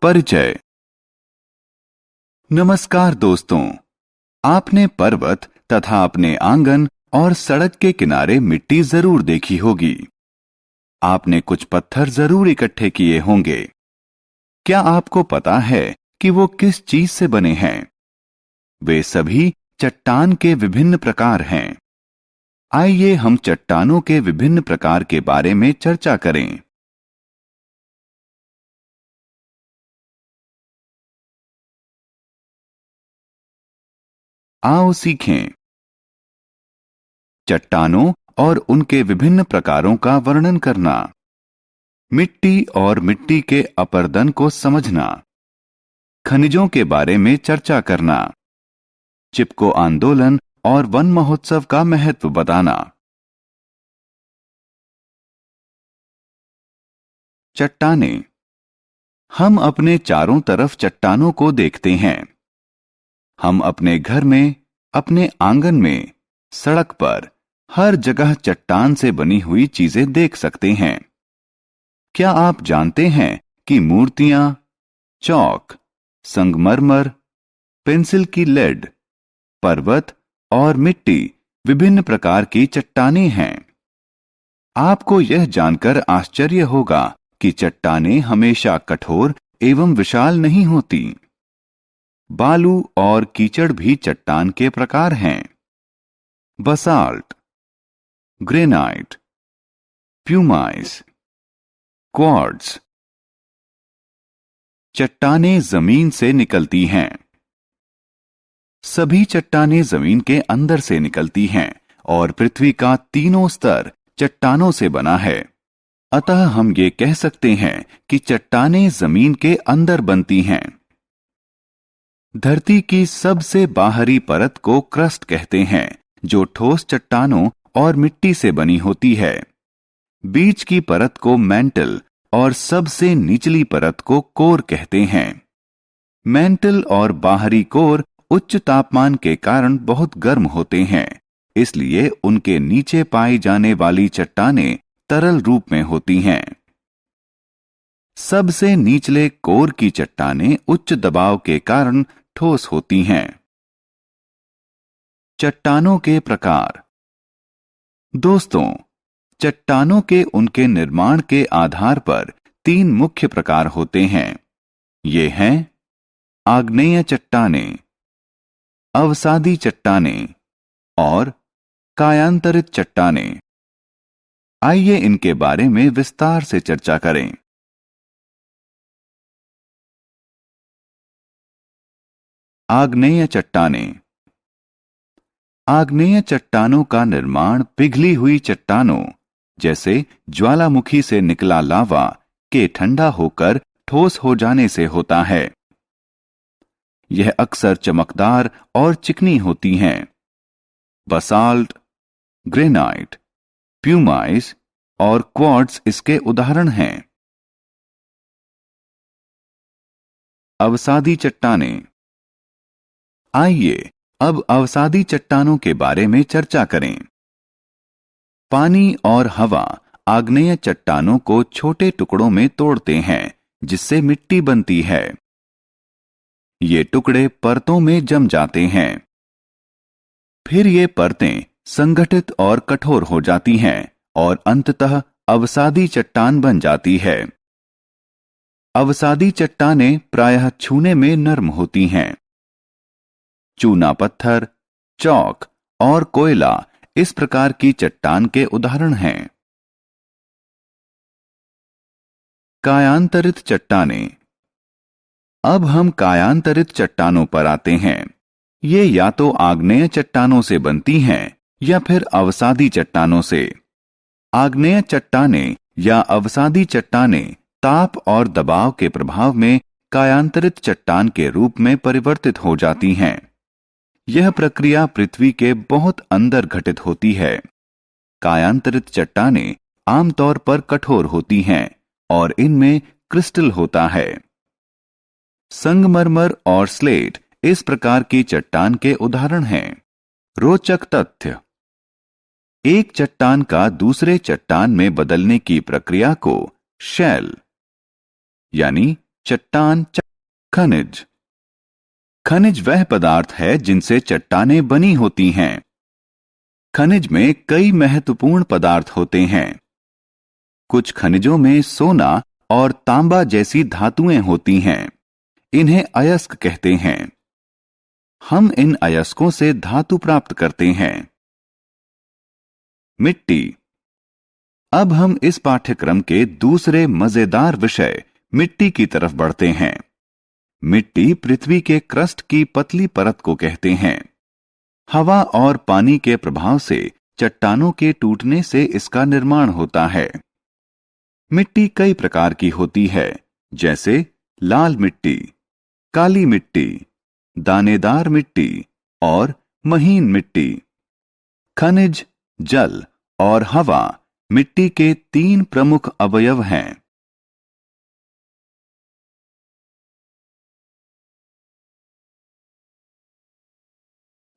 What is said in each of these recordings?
परिचय। नमस्कार दोस्तों, आपने पर्वत तथा अपने आंगन और सड़क के किनारे मिट्टी जरूर देखी होगी। आपने कुछ पत्थर जरूर इकट्ठे किए होंगे। क्या आपको पता है कि वो किस चीज से बने हैं? वे सभी चट्टान के विभिन्न प्रकार हैं। आइए हम चट्टानों के विभिन्न प्रकार के बारे में चर्चा करें। आओ सीखें। चट्टानों और उनके विभिन्न प्रकारों का वर्णन करना, मिट्टी और मिट्टी के अपरदन को समझना, खनिजों के बारे में चर्चा करना, चिपको आंदोलन और वन महोत्सव का महत्व बताना। चट्टानें। हम अपने चारों तरफ चट्टानों को देखते हैं। हम अपने घर में, अपने आंगन में, सड़क पर, हर जगह चट्टान से बनी हुई चीजें देख सकते हैं। क्या आप जानते हैं कि मूर्तियां, चौक, संगमरमर, पेंसिल की लेड, पर्वत और मिट्टी विभिन्न प्रकार की चट्टानें हैं। आपको यह जानकर आश्चर्य होगा कि चट्टानें हमेशा कठोर एवं विशाल नहीं होती। बालू और कीचड़ भी चट्टान के प्रकार हैं। Basalt, granite, pumice, quartz. चट्टानें जमीन से निकलती हैं। सभी चट्टानें जमीन के अंदर से निकलती हैं और पृथ्वी का तीनों स्तर चट्टानों से बना है। अतः हम ये कह सकते हैं कि चट्टानें जमीन के अंदर बनती हैं। धरती की सबसे बाहरी परत को क्रस्ट कहते हैं, जो ठोस चट्टानों और मिट्टी से बनी होती है। बीच की परत को मैंटल और सबसे निचली परत को कोर कहते हैं। मैंटल और बाहरी कोर उच्च तापमान के कारण बहुत गर्म होते हैं, इसलिए उनके नीचे पाई जाने वाली चट्टानें तरल रूप में होती हैं। सबसे निचले कोर की चट्टानें उच्च दबाव के कारण ठोस होती हैं। चट्टानों के प्रकार। दोस्तों, चट्टानों के उनके निर्माण के आधार पर तीन मुख्य प्रकार होते हैं। ये हैं आग्नेय चट्टानें, अवसादी चट्टानें और कायांतरित चट्टानें। आइए इनके बारे में विस्तार से चर्चा करें। आग्नेय चट्टानें। आग्नेय चट्टानों का निर्माण पिघली हुई चट्टानों, जैसे ज्वालामुखी से निकला लावा, के ठंडा होकर ठोस हो जाने से होता है। यह अक्सर चमकदार और चिकनी होती हैं। बसाल्ट, ग्रेनाइट, प्यूमाइस और क्वार्ट्ज इसके उदाहरण हैं। अवसादी चट्टानें। आइए अब अवसादी चट्टानों के बारे में चर्चा करें। पानी और हवा आग्नेय चट्टानों को छोटे टुकड़ों में तोड़ते हैं, जिससे मिट्टी बनती है। ये टुकड़े परतों में जम जाते हैं। फिर ये परतें संगठित और कठोर हो जाती हैं और अंततः अवसादी चट्टान बन जाती है। अवसादी चट्टानें प्रायः छूने में नर्म होती हैं। चूना पत्थर, चौक और कोयला इस प्रकार की चट्टान के उदाहरण हैं। कायांतरित चट्टानें। अब हम कायांतरित चट्टानों पर आते हैं। ये या तो आग्नेय चट्टानों से बनती हैं या फिर अवसादी चट्टानों से। आग्नेय चट्टानें या अवसादी चट्टानें ताप और दबाव के प्रभाव में कायांतरित चट्टान के रूप में परिवर्तित हो जाती हैं। यह प्रक्रिया पृथ्वी के बहुत अंदर घटित होती है। कायांतरित चट्टानें आमतौर पर कठोर होती हैं और इनमें क्रिस्टल होता है। संगमरमर और स्लेट इस प्रकार की चट्टान के उदाहरण हैं। रोचक तथ्य। एक चट्टान का दूसरे चट्टान में बदलने की प्रक्रिया को शेल यानी चट्टान, खनिज। खनिज वह पदार्थ है जिनसे चट्टानें बनी होती हैं। खनिज में कई महत्वपूर्ण पदार्थ होते हैं। कुछ खनिजों में सोना और तांबा जैसी धातुएं होती हैं। इन्हें अयस्क कहते हैं। हम इन अयस्कों से धातु प्राप्त करते हैं। मिट्टी। अब हम इस पाठ्यक्रम के दूसरे मजेदार विषय मिट्टी की तरफ बढ़ते हैं। मिट्टी पृथ्वी के क्रस्ट की पतली परत को कहते हैं। हवा और पानी के प्रभाव से चट्टानों के टूटने से इसका निर्माण होता है। मिट्टी कई प्रकार की होती है, जैसे लाल मिट्टी, काली मिट्टी, दानेदार मिट्टी और महीन मिट्टी। खनिज, जल और हवा मिट्टी के 3 प्रमुख अवयव हैं।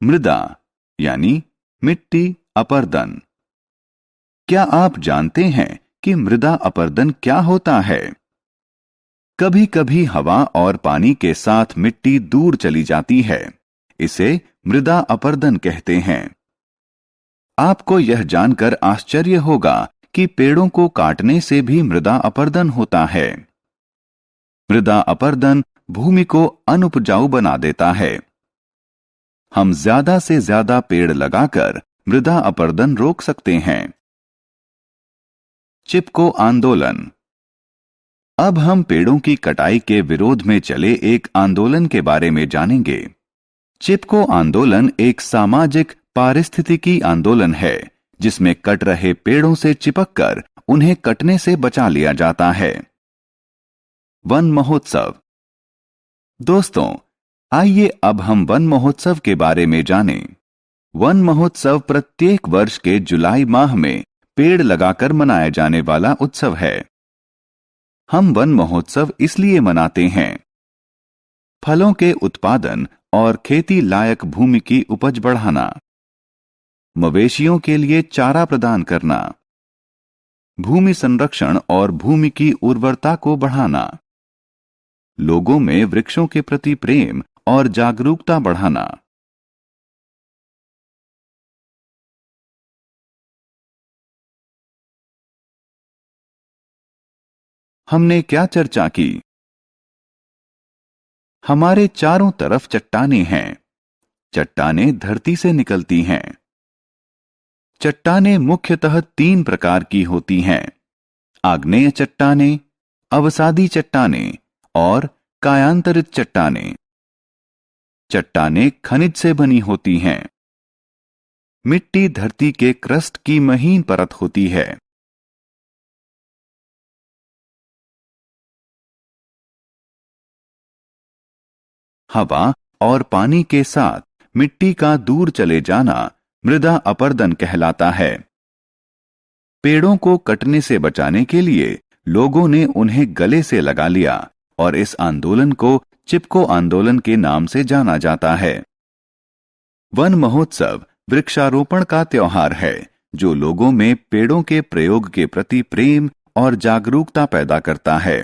मृदा यानी मिट्टी अपर्दन। क्या आप जानते हैं कि मृदा अपर्दन क्या होता है? कभी कभी हवा और पानी के साथ मिट्टी दूर चली जाती है। इसे मृदा अपर्दन कहते हैं। आपको यह जानकर आश्चर्य होगा कि पेड़ों को काटने से भी मृदा अपर्दन होता है। मृदा अपर्दन भूमि को अनुपजाऊ बना देता है। हम ज्यादा से ज्यादा पेड़ लगाकर मृदा अपर्दन रोक सकते हैं। चिपको आंदोलन। अब हम पेड़ों की कटाई के विरोध में चले एक आंदोलन के बारे में जानेंगे। चिपको आंदोलन एक सामाजिक पारिस्थितिकी आंदोलन है, जिसमें कट रहे पेड़ों से चिपककर उन्हें कटने से बचा लिया जाता है। वन महोत्सव। दोस्तों, आइए अब हम वन महोत्सव के बारे में जानें। वन महोत्सव प्रत्येक वर्ष के जुलाई माह में पेड़ लगाकर मनाया जाने वाला उत्सव है। हम वन महोत्सव इसलिए मनाते हैं। फलों के उत्पादन और खेती लायक भूमि की उपज बढ़ाना, मवेशियों के लिए चारा प्रदान करना, भूमि संरक्षण और भूमि की उर्वरता को बढ़ाना, लोगों में वृक्षों के प्रति प्रेम और जागरूकता बढ़ाना। हमने क्या चर्चा की? हमारे चारों तरफ चट्टानें हैं। चट्टानें धरती से निकलती हैं। चट्टानें मुख्यतः 3 प्रकार की होती हैं: आग्नेय चट्टानें, अवसादी चट्टानें और कायांतरित चट्टानें। चट्टानें खनिज से बनी होती हैं। मिट्टी धरती के क्रस्ट की महीन परत होती है। हवा और पानी के साथ मिट्टी का दूर चले जाना मृदा अपर्दन कहलाता है। पेड़ों को कटने से बचाने के लिए लोगों ने उन्हें गले से लगा लिया और इस आंदोलन को चिपको आंदोलन के नाम से जाना जाता है। वन महोत्सव वृक्षारोपण का त्योहार है, जो लोगों में पेड़ों के प्रयोग के प्रति प्रेम और जागरूकता पैदा करता है।